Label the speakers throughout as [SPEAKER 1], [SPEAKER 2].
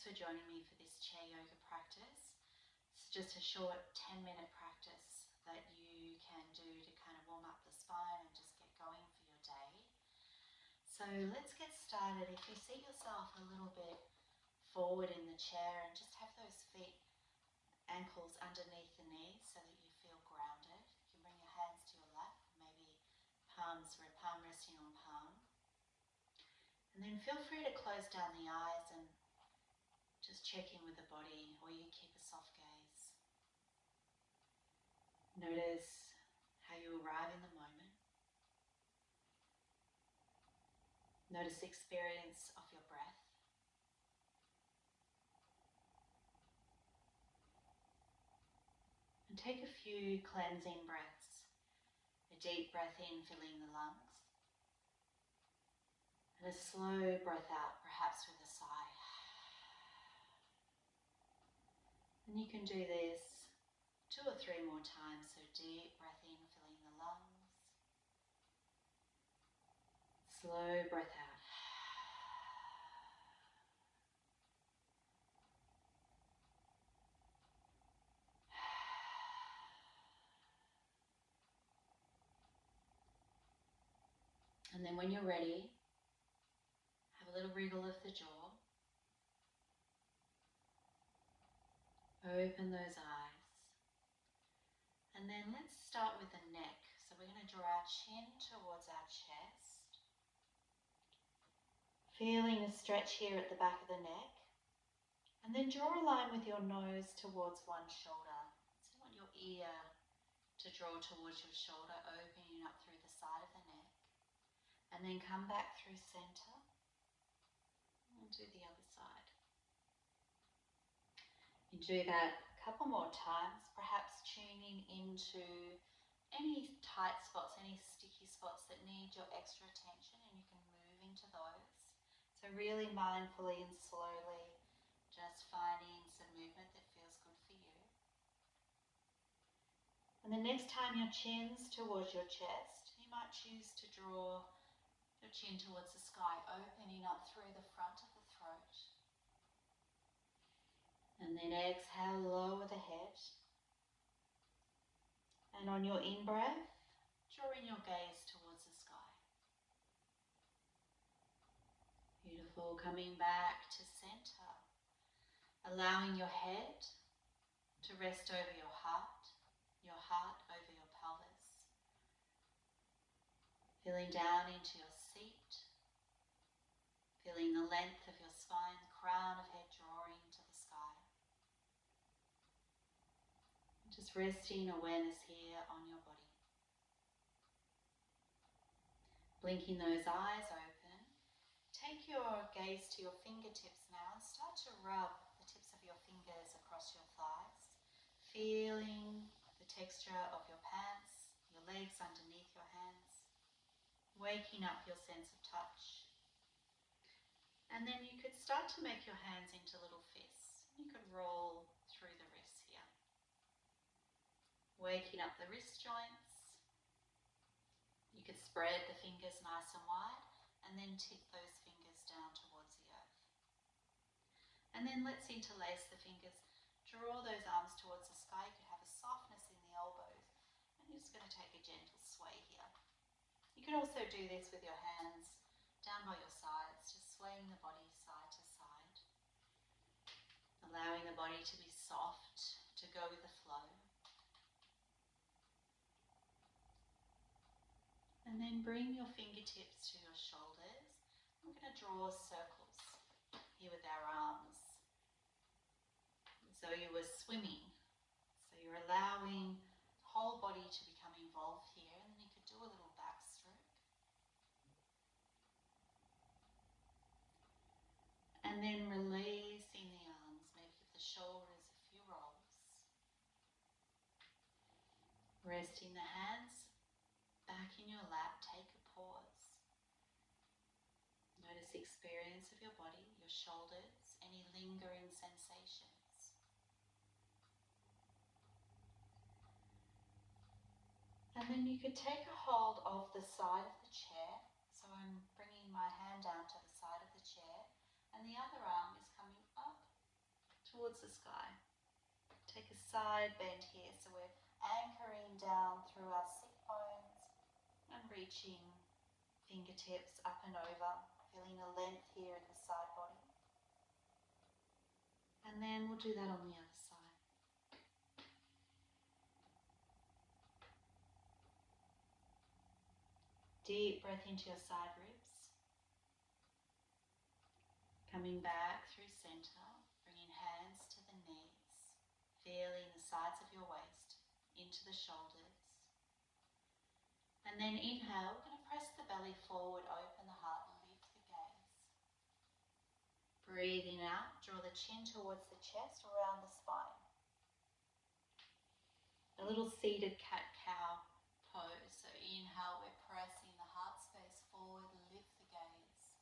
[SPEAKER 1] Thanks for joining me for this chair yoga practice. It's just a short 10-minute practice that you can do to kind of warm up the spine and just get going for your day. So let's get started. If you seat yourself a little bit forward in the chair and just have those feet, ankles underneath the knees so that you feel grounded. You can bring your hands to your lap, maybe palm resting on palm. And then feel free to close down the eyes and just check in with the body, or you keep a soft gaze. Notice how you arrive in the moment. Notice the experience of your breath. And take a few cleansing breaths. A deep breath in, filling the lungs. And a slow breath out, perhaps with a sigh. And you can do this 2 or 3 more times. So deep breath in, filling the lungs. Slow breath out. And then when you're ready, have a little wriggle of the jaw. Open those eyes. And then let's start with the neck. So we're going to draw our chin towards our chest. Feeling a stretch here at the back of the neck. And then draw a line with your nose towards one shoulder. So you want your ear to draw towards your shoulder, opening up through the side of the neck. And then come back through center. And do the other side. You do that a couple more times, perhaps tuning into any tight spots, any sticky spots that need your extra attention, and you can move into those. So really mindfully and slowly, just finding some movement that feels good for you. And the next time your chin's towards your chest, you might choose to draw your chin towards the sky, opening up through the front of the throat. And then exhale, lower the head. And on your in-breath, drawing your gaze towards the sky. Beautiful, coming back to center. Allowing your head to rest over your heart over your pelvis. Feeling down into your seat. Feeling the length of your spine, the crown of head drawing to the sky. Just resting awareness here on your body. Blinking those eyes open. Take your gaze to your fingertips now and start to rub the tips of your fingers across your thighs. Feeling the texture of your pants, your legs underneath your hands. Waking up your sense of touch. And then you could start to make your hands into little fists. You could roll through the wrists here. Waking up the wrist joints. You could spread the fingers nice and wide and then tip those fingers down towards the earth. And then let's interlace the fingers. Draw those arms towards the sky. You could have a softness in the elbows. And you're just going to take a gentle sway here. You could also do this with your hands down by your sides, just swaying the body side to side. Allowing the body to be soft, to go with the flow. And then bring your fingertips to your shoulders. We're going to draw circles here with our arms, as though you were swimming. So you're allowing the whole body to become involved here, and then you could do a little backstroke. And then releasing the arms, maybe give the shoulders a few rolls. Resting the hands back in your lap, take a pause. Notice the experience of your body, your shoulders, any lingering sensations. And then you could take a hold of the side of the chair. So I'm bringing my hand down to the side of the chair, and the other arm is coming up towards the sky. Take a side bend here, so we're anchoring down through our sit bones and reaching fingertips up and over, feeling a length here in the side body. And then we'll do that on the other side. Deep breath into your side ribs. Coming back through center, bringing hands to the knees, feeling the sides of your waist into the shoulders. And then inhale, we're going to press the belly forward, open the heart, lift the gaze. Breathing out, draw the chin towards the chest, around the spine. A little seated cat-cow pose. So inhale, we're pressing the heart space forward, lift the gaze.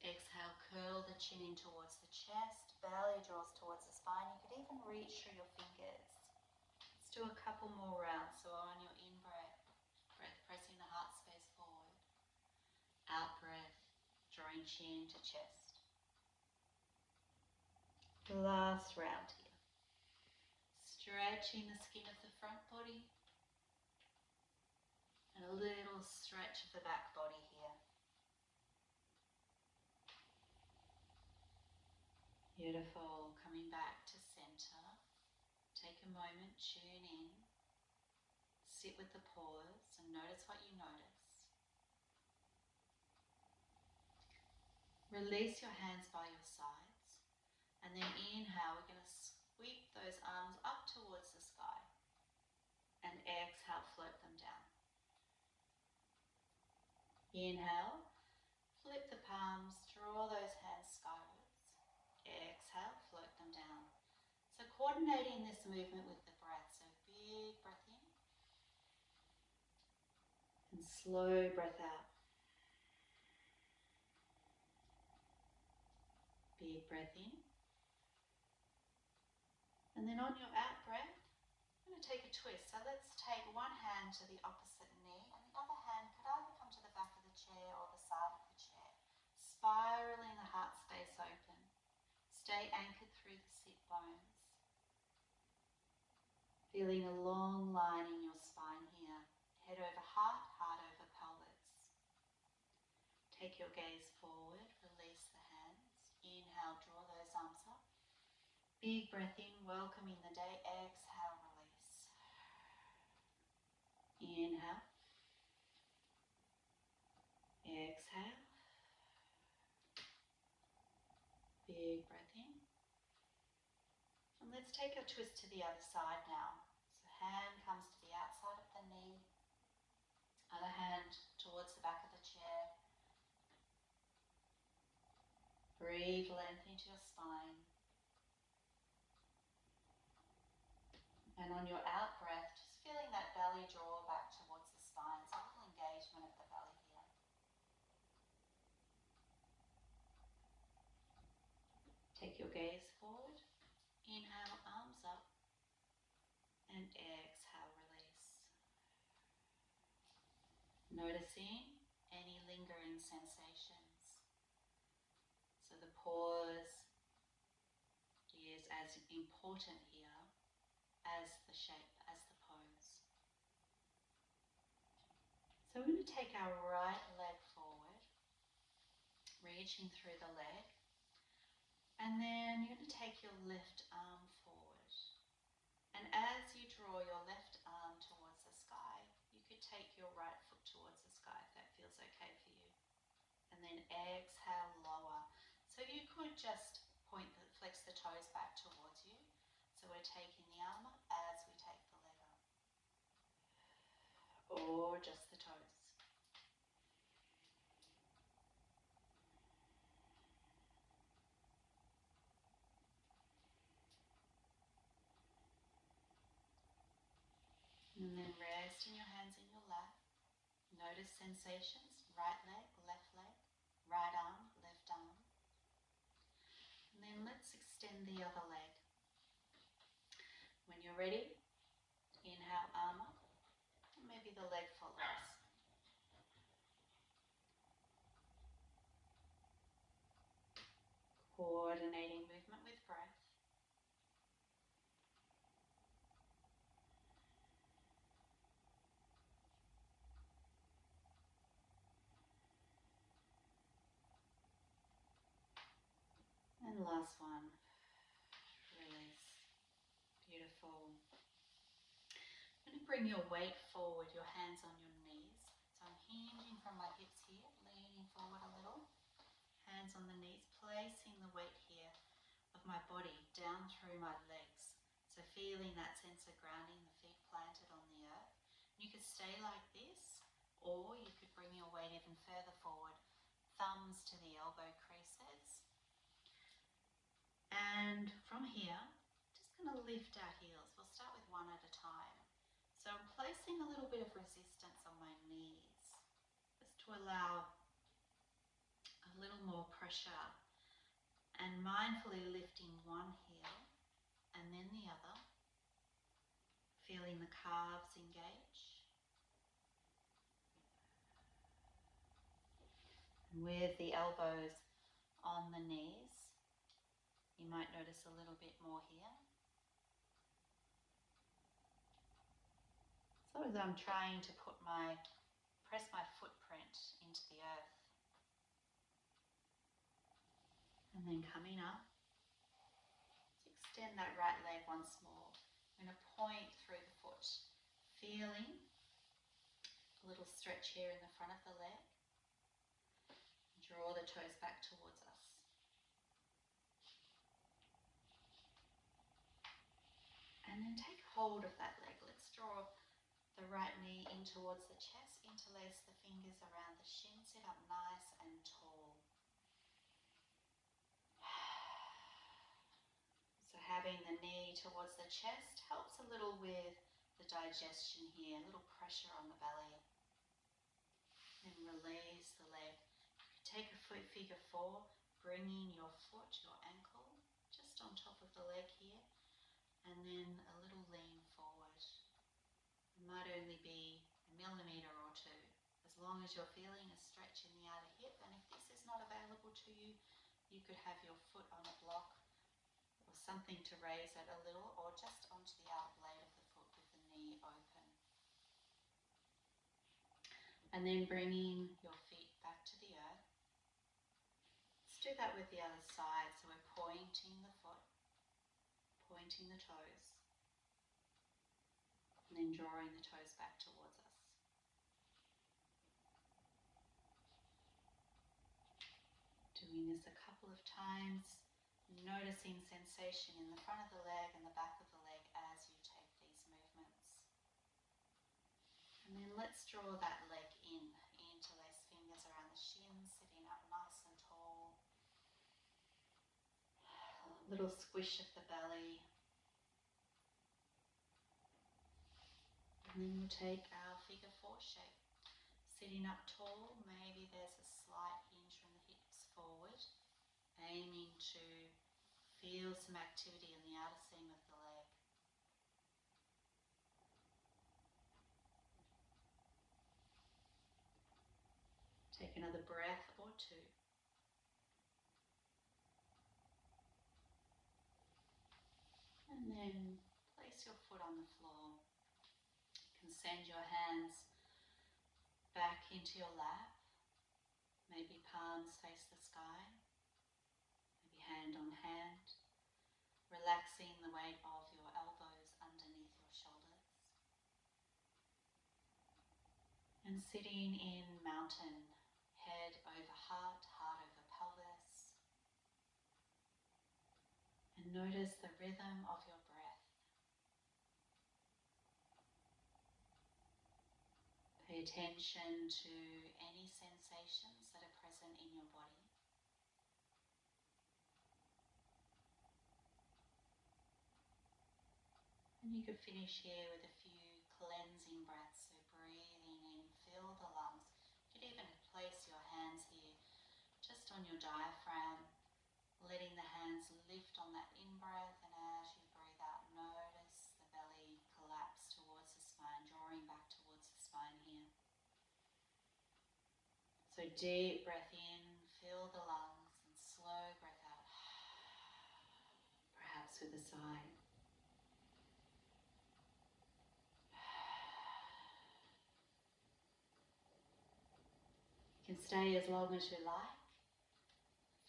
[SPEAKER 1] Exhale, curl the chin in towards the chest, belly draws towards the spine. You could even reach through your fingers. Let's do a couple more rounds. So on your in-breath, pressing the heart space forward. Out breath, drawing chin to chest. Last round here. Stretching the skin of the front body. And a little stretch of the back body here. Beautiful. Coming back to center. Take a moment, tune in. Sit with the pause and notice what you notice. Release your hands by your sides. And then inhale, we're going to sweep those arms up towards the sky. And exhale, float them down. Inhale, flip the palms, draw those hands skywards. Exhale, float them down. So coordinating this movement with the breath. So big breath in. And slow breath out. Big breath in. And then on your out breath, I'm going to take a twist. So let's take one hand to the opposite knee and the other hand could either come to the back of the chair or the side of the chair. Spiraling the heart space open. Stay anchored through the sit bones. Feeling a long line in your spine here. Head over heart, heart over pelvis. Take your gaze forward, release the hands. Inhale, draw those arms up. Big breath in, welcoming the day. Exhale, release. Inhale. Exhale. Big breath in. And let's take a twist to the other side now. So hand comes to the outside of the knee. Other hand towards the back of the chair. Breathe length into your spine. And on your out breath, just feeling that belly draw back towards the spine. So a little engagement of the belly here. Take your gaze forward. Inhale, arms up. And exhale, release. Noticing any lingering sensations. So the pause is as important here as the shape, as the pose. So we're going to take our right leg forward, reaching through the leg, and then you're going to take your left arm forward. And as you draw your left arm towards the sky, you could take your right foot towards the sky if that feels okay for you. And then exhale, lower. So you could just flex the toes back towards you. So we're taking the arm up as we take the leg up. Or just the toes. And then resting your hands in your lap. Notice sensations, right leg, right arm, left arm. And then let's extend the other leg. When you're ready, inhale, arm up, and maybe the leg follows. Coordinating movement with breath. And last one. Release. Beautiful. I'm going to bring your weight forward, your hands on your knees. So I'm hinging from my hips here, leaning forward a little. Hands on the knees, placing the weight here of my body down through my legs. So feeling that sense of grounding, the feet planted on the earth. You could stay like this, or you could bring your weight even further forward, thumbs to the elbow creases. And from here, just going to lift our heels. We'll start with one at a time. So I'm placing a little bit of resistance on my knees, just to allow a little more pressure, and mindfully lifting one heel and then the other, feeling the calves engage. And with the elbows on the knees, you might notice a little bit more here. So as I'm trying to press my footprint into the earth. And then coming up, let's extend that right leg once more. I'm going to point through the foot, feeling a little stretch here in the front of the leg. Draw the toes back towards us. And then take hold of that leg. Let's draw the right knee in towards the chest, interlace the fingers around the shin, sit up nice and tall. So having the knee towards the chest helps a little with the digestion here, a little pressure on the belly. Then release the leg. Take a foot figure four, bringing your foot, your ankle, just on top of the leg here, and then a little lean forward. It might only be a millimetre or two, as long as you're feeling a stretch in the outer hip. And if this is not available to you, you could have your foot on a block or something to raise it a little, or just onto the outer blade of the foot with the knee open. And then bringing your feet back to the earth. Let's do that with the other side. So we're pointing the foot, pointing the toes, and then drawing the toes back towards us. Doing this a couple of times, noticing sensation in the front of the leg and the back of the leg as you take these movements. And then let's draw that leg in, interlace fingers around the shins, sitting up nice and tall. A little squish of the belly. And then we'll take our figure four shape. Sitting up tall, maybe there's a slight hinge from the hips forward, aiming to feel some activity in the outer seam of the leg. Take another breath or two. And then place your foot on the floor. You can send your hands back into your lap. Maybe palms face the sky. Maybe hand on hand. Relaxing the weight of your elbows underneath your shoulders. And sitting in mountain, head over heart, heart over pelvis. And notice the rhythm of your breath. Pay attention to any sensations that are present in your body. And you could finish here with a few cleansing breaths. So breathing in, fill the lungs. You could even place your hands here just on your diaphragm, letting the hands lift on that in-breath, and as you breathe out, notice the belly collapse towards the spine, drawing back towards the spine here. So deep breath in, fill the lungs, and slow breath out, perhaps with a sigh. You can stay as long as you like.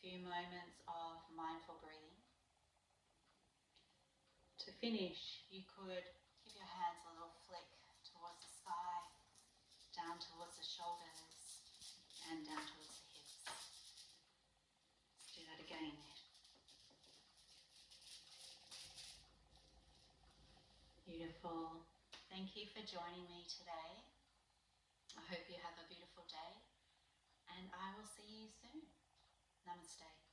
[SPEAKER 1] few moments of mindful breathing. To finish, you could give your hands a little flick towards the sky, down towards the shoulders, and down towards the hips. Let's do that again. Beautiful. Thank you for joining me today. I hope you have a beautiful day, and I will see you soon. Namaste.